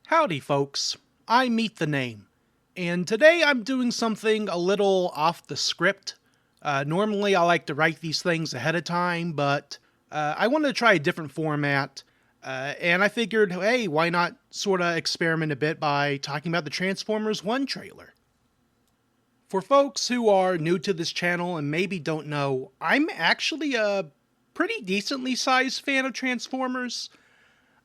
Howdy folks, I Meet the Name, and today I'm doing something a little off the script. Normally I like to write these things ahead of time, but I wanted to try a different format, and I figured, hey, why not sort of experiment a bit by talking about the Transformers 1 trailer. For folks who are new to this channel and maybe don't know, I'm actually a pretty decently sized fan of Transformers.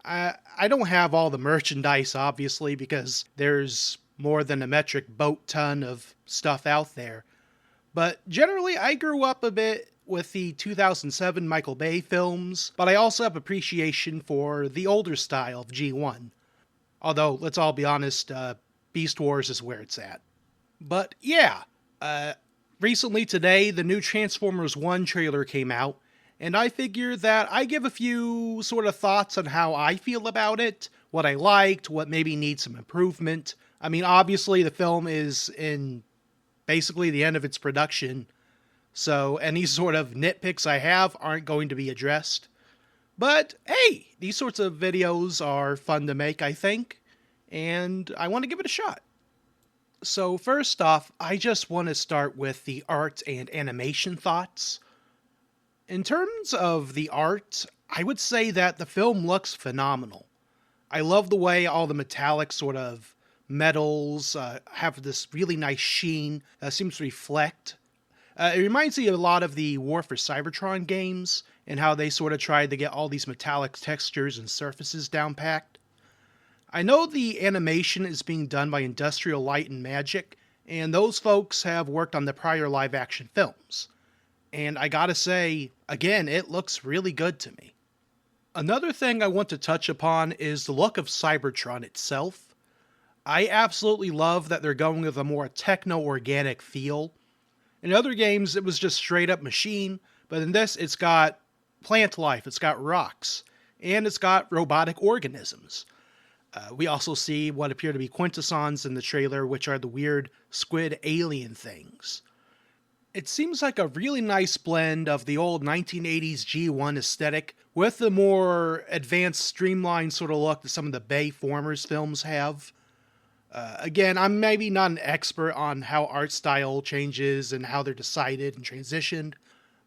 I don't have all the merchandise, obviously, because there's more than a metric boat ton of stuff out there. But generally, I grew up a bit with the 2007 Michael Bay films, but I also have appreciation for the older style of G1. Although, let's all be honest, Beast Wars is where it's at. But yeah, recently today, the new Transformers 1 trailer came out, and I figure that I give a few sort of thoughts on how I feel about it, what I liked, what maybe needs some improvement. I mean, obviously the film is in basically the end of its production, so any sort of nitpicks I have aren't going to be addressed. But hey, these sorts of videos are fun to make, I think, and I want to give it a shot. So first off, I just want to start with the art and animation thoughts. In terms of the art, I would say that the film looks phenomenal. I love the way all the metallic sort of metals have this really nice sheen that seems to reflect. It reminds me a lot of the War for Cybertron games and how they sort of tried to get all these metallic textures and surfaces down packed. I know the animation is being done by Industrial Light and Magic, and those folks have worked on the prior live action films. And I gotta say, again, it looks really good to me. Another thing I want to touch upon is the look of Cybertron itself. I absolutely love that they're going with a more techno-organic feel. In other games, it was just straight up machine, but in this, it's got plant life, it's got rocks, and it's got robotic organisms. We also see what appear to be quintessons in the trailer, which are the weird squid alien things. It seems like a really nice blend of the old 1980s G1 aesthetic with the more advanced, streamlined sort of look that some of the Bayformers films have. Again, I'm maybe not an expert on how art style changes and how they're decided and transitioned,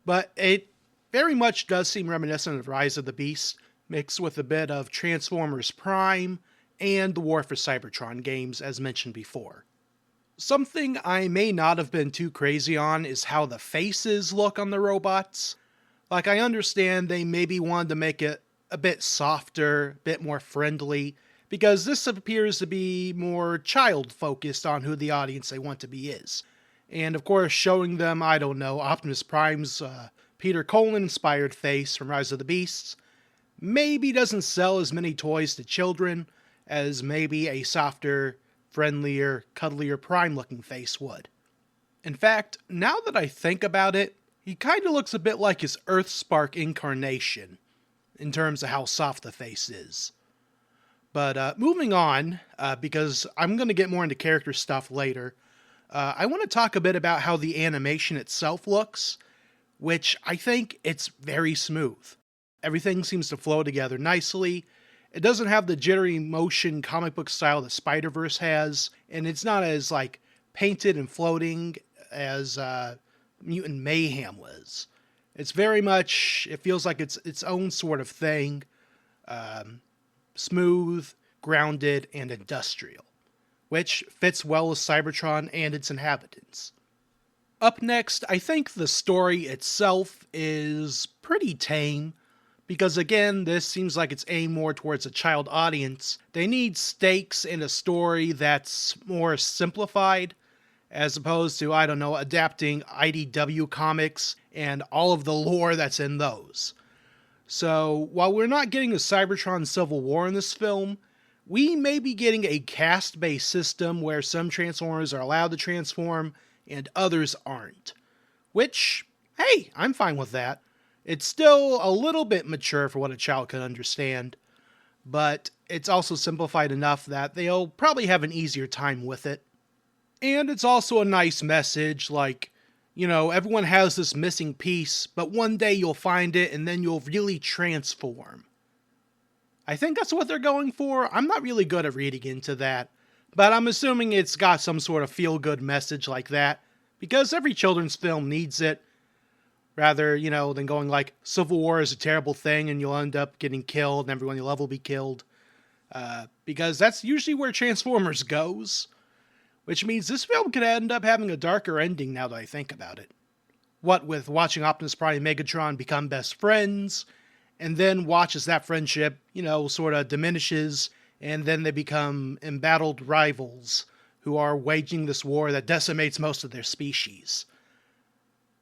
but it very much does seem reminiscent of Rise of the Beast, mixed with a bit of Transformers Prime and the War for Cybertron games, as mentioned before. Something I may not have been too crazy on is how the faces look on the robots. Like, I understand they maybe wanted to make it a bit softer, a bit more friendly, because this appears to be more child-focused on who the audience they want to be is. And of course, showing them, I don't know, Optimus Prime's Peter Cullen-inspired face from Rise of the Beasts maybe doesn't sell as many toys to children as maybe a softer, friendlier, cuddlier Prime-looking face would. In fact, now that I think about it, he kinda looks a bit like his Earthspark incarnation, in terms of how soft the face is. But moving on, because I'm going to get more into character stuff later, I want to talk a bit about how the animation itself looks, which I think it's very smooth. Everything seems to flow together nicely. It doesn't have the jittery motion comic book style that Spider-Verse has, and it's not as, like, painted and floating as Mutant Mayhem was. It's very much, it feels like it's its own sort of thing. Smooth, grounded, and industrial, which fits well with Cybertron and its inhabitants. Up next, I think the story itself is pretty tame, because again, this seems like it's aimed more towards a child audience. They need stakes in a story that's more simplified, as opposed to, I don't know, adapting IDW comics and all of the lore that's in those. So, while we're not getting a Cybertron Civil War in this film, we may be getting a caste-based system where some Transformers are allowed to transform and others aren't. Which, hey, I'm fine with that. It's still a little bit mature for what a child can understand, but it's also simplified enough that they'll probably have an easier time with it. And it's also a nice message, like, you know, everyone has this missing piece, but one day you'll find it and then you'll really transform. I think that's what they're going for. I'm not really good at reading into that, but I'm assuming it's got some sort of feel-good message like that, because every children's film needs it, rather, than going like, Civil War is a terrible thing and you'll end up getting killed and everyone you love will be killed. Because that's usually where Transformers goes, which means this film could end up having a darker ending now that I think about it. What with watching Optimus Prime and Megatron become best friends, and then watch as that friendship, sort of diminishes, and then they become embattled rivals who are waging this war that decimates most of their species.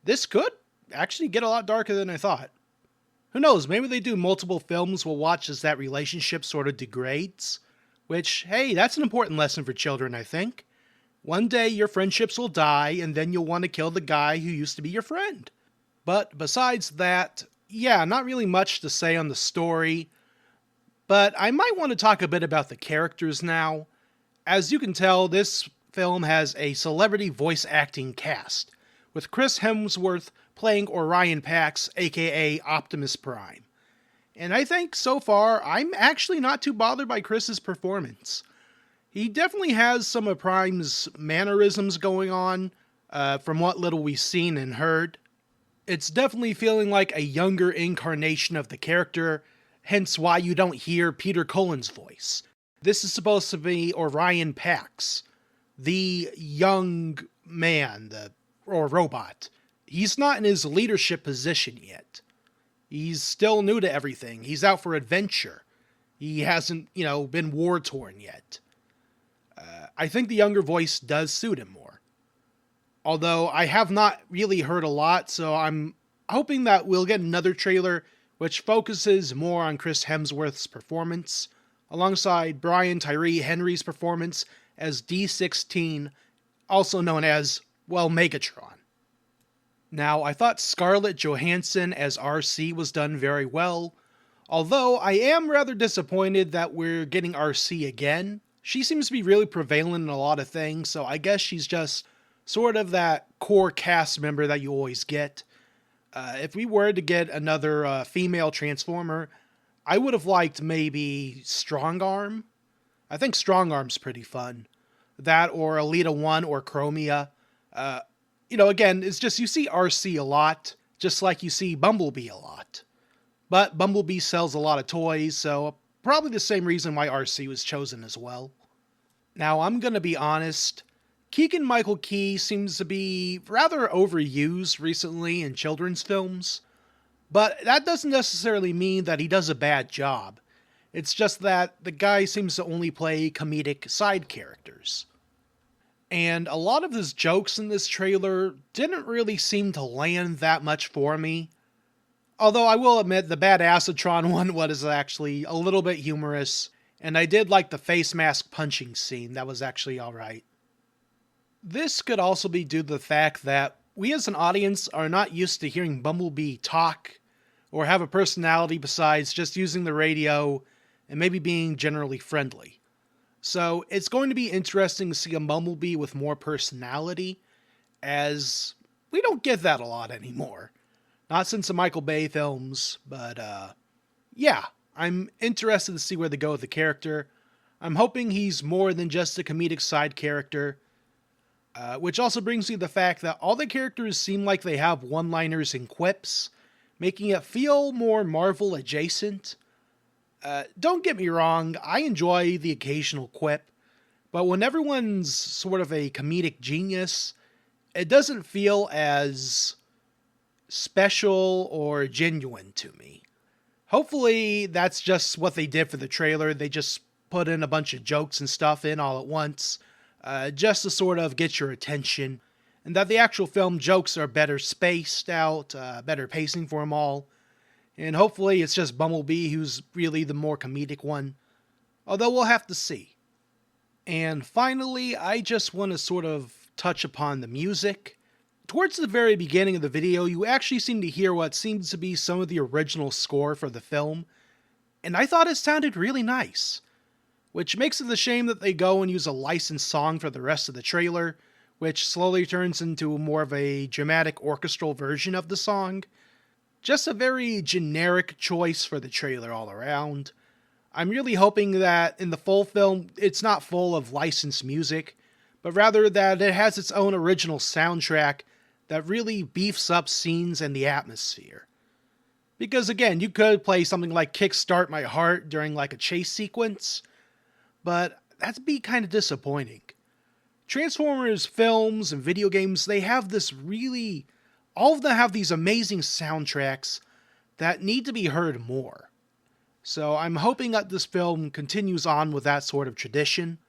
This could actually get a lot darker than I thought. Who knows, maybe they do multiple films we'll watch as that relationship sort of degrades. Which, hey, that's an important lesson for children, I think. One day your friendships will die, and then you'll want to kill the guy who used to be your friend. But besides that, yeah, not really much to say on the story. But I might want to talk a bit about the characters now. As you can tell, this film has a celebrity voice acting cast, with Chris Hemsworth playing Orion Pax, aka Optimus Prime. And I think, so far, I'm actually not too bothered by Chris's performance. He definitely has some of Prime's mannerisms going on, from what little we've seen and heard. It's definitely feeling like a younger incarnation of the character, hence why you don't hear Peter Cullen's voice. This is supposed to be Orion Pax, the young man, or robot. He's not in his leadership position yet. He's still new to everything. He's out for adventure. He hasn't, been war-torn yet. I think the younger voice does suit him more. Although I have not really heard a lot, so I'm hoping that we'll get another trailer which focuses more on Chris Hemsworth's performance, alongside Brian Tyree Henry's performance as D16, also known as, Megatron. Now, I thought Scarlett Johansson as RC was done very well, although I am rather disappointed that we're getting RC again. She seems to be really prevalent in a lot of things, so I guess she's just sort of that core cast member that you always get. If we were to get another female Transformer, I would have liked maybe Strong Arm. I think Strong Arm's pretty fun. That or Alita 1 or Chromia. Again, it's just you see RC a lot, just like you see Bumblebee a lot. But Bumblebee sells a lot of toys, so probably the same reason why RC was chosen as well. Now, I'm gonna be honest, Keegan-Michael Key seems to be rather overused recently in children's films, but that doesn't necessarily mean that he does a bad job. It's just that the guy seems to only play comedic side characters. And a lot of his jokes in this trailer didn't really seem to land that much for me. Although I will admit the Bad Acetron one was actually a little bit humorous, and I did like the face mask punching scene, that was actually alright. This could also be due to the fact that we as an audience are not used to hearing Bumblebee talk, or have a personality besides just using the radio and maybe being generally friendly. So it's going to be interesting to see a Bumblebee with more personality, as we don't get that a lot anymore. Not since the Michael Bay films, but yeah, I'm interested to see where they go with the character. I'm hoping he's more than just a comedic side character, which also brings me to the fact that all the characters seem like they have one-liners and quips, making it feel more Marvel adjacent. Don't get me wrong, I enjoy the occasional quip, but when everyone's sort of a comedic genius, it doesn't feel as special or genuine to me. Hopefully that's just what they did for the trailer. They just put in a bunch of jokes and stuff in all at once, just to sort of get your attention, and that the actual film jokes are better spaced out, better pacing for them all. And hopefully it's just Bumblebee who's really the more comedic one. Although we'll have to see. And finally, I just want to sort of touch upon the music. Towards the very beginning of the video, you actually seem to hear what seems to be some of the original score for the film. And I thought it sounded really nice. Which makes it a shame that they go and use a licensed song for the rest of the trailer, which slowly turns into more of a dramatic orchestral version of the song. Just a very generic choice for the trailer all around. I'm really hoping that in the full film, it's not full of licensed music, but rather that it has its own original soundtrack that really beefs up scenes and the atmosphere. Because again, you could play something like Kickstart My Heart during like a chase sequence, but that'd be kind of disappointing. Transformers films and video games, they have this really... all of them have these amazing soundtracks that need to be heard more. So I'm hoping that this film continues on with that sort of tradition,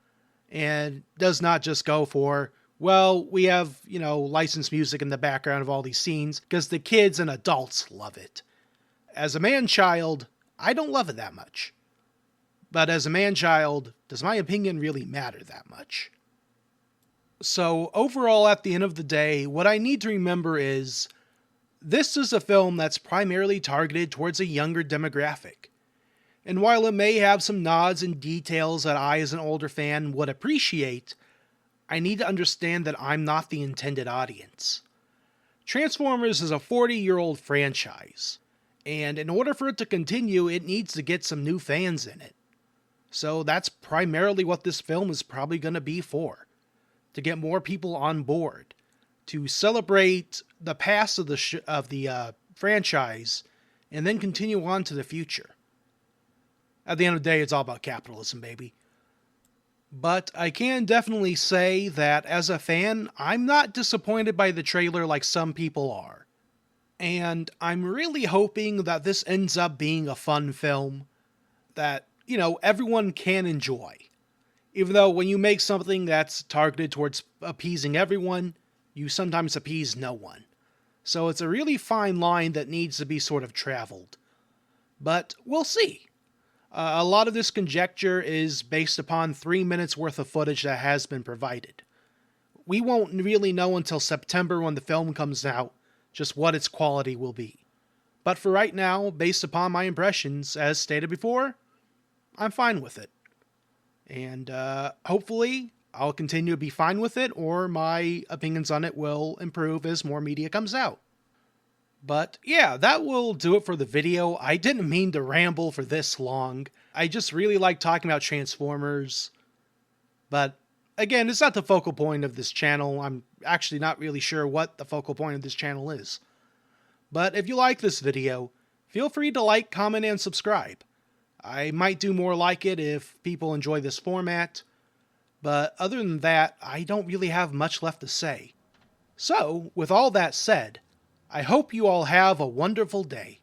and does not just go for, well, we have, licensed music in the background of all these scenes, because the kids and adults love it. As a man-child, I don't love it that much. But as a man-child, does my opinion really matter that much? So overall, at the end of the day, what I need to remember is, this is a film that's primarily targeted towards a younger demographic. And while it may have some nods and details that I as an older fan would appreciate, I need to understand that I'm not the intended audience. Transformers is a 40-year-old franchise, and in order for it to continue, it needs to get some new fans in it. So that's primarily what this film is probably going to be for. To get more people on board. To celebrate the past of the franchise, and then continue on to the future. At the end of the day, it's all about capitalism, baby. But I can definitely say that as a fan, I'm not disappointed by the trailer like some people are. And I'm really hoping that this ends up being a fun film that, everyone can enjoy. Even though when you make something that's targeted towards appeasing everyone, you sometimes appease no one. So it's a really fine line that needs to be sort of traveled. But we'll see. A lot of this conjecture is based upon 3 minutes worth of footage that has been provided. We won't really know until September when the film comes out just what its quality will be. But for right now, based upon my impressions, as stated before, I'm fine with it. And hopefully I'll continue to be fine with it, or my opinions on it will improve as more media comes out. But yeah, that will do it for the video. I didn't mean to ramble for this long. I just really like talking about Transformers. But again, it's not the focal point of this channel. I'm actually not really sure what the focal point of this channel is. But if you like this video, feel free to like, comment, and subscribe. I might do more like it if people enjoy this format. But other than that, I don't really have much left to say. So, with all that said, I hope you all have a wonderful day.